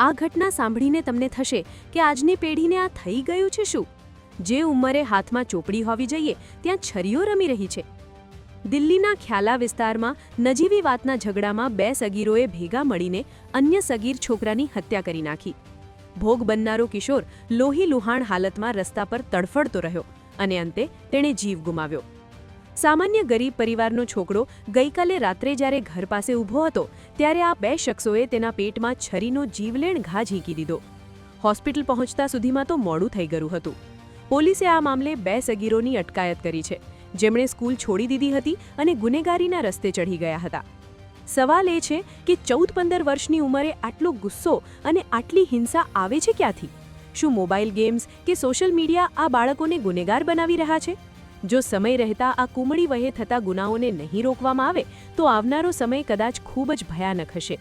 આ ઘટના સાંભળીને તમને થશે કે આજની પેઢીને આ થઈ ગયું છે શું? જે ઉંમરે હાથમાં ચોપડી હોવી જોઈએ ત્યાં છરીઓ રમી રહી છે. દિલ્હીના ખ્યાલા વિસ્તારમાં નજીવી વાતના ઝઘડામાં 2 સગીરોએ ભેગા મળીને અન્ય સગીર છોકરાની હત્યા કરી નાખી. ભોગ બનનારો કિશોર લોહીલુહાણ હાલતમાં રસ્તા પર તડફડતો રહ્યો અને અંતે તેણે જીવ ગુમાવ્યો. સામાન્ય ગરીબ પરિવારનો છોકરો ગઈકાલે રાત્રે જ્યારે ઘર પાસે ઊભો હતો ત્યારે આ 2 શખ્સોએ તેના પેટમાં છરીનો જીવલેણ ઘા ઝીંકી દીધો. હોસ્પિટલ પહોંચતા સુધીમાં તો મોડું થઈ ગયું હતું. પોલીસે આ મામલે 2 સગીરોની અટકાયત કરી છે, જેમણે સ્કૂલ છોડી દીધી હતી અને ગુનેગારીના રસ્તે ચઢી ગયા હતા. સવાલ એ છે કે 14-15 વર્ષની ઉંમરે આટલો ગુસ્સો અને આટલી હિંસા આવે છે ક્યાંથી? શું મોબાઈલ ગેમ્સ કે સોશિયલ મીડિયા આ બાળકોને ગુનેગાર બનાવી રહ્યા છે? જો સમય રહેતા આ કુમળી વયે થતા ગુનાઓને નહીં રોકવામાં આવે તો આવનારો સમય કદાચ ખૂબ જ ભયાનક હશે.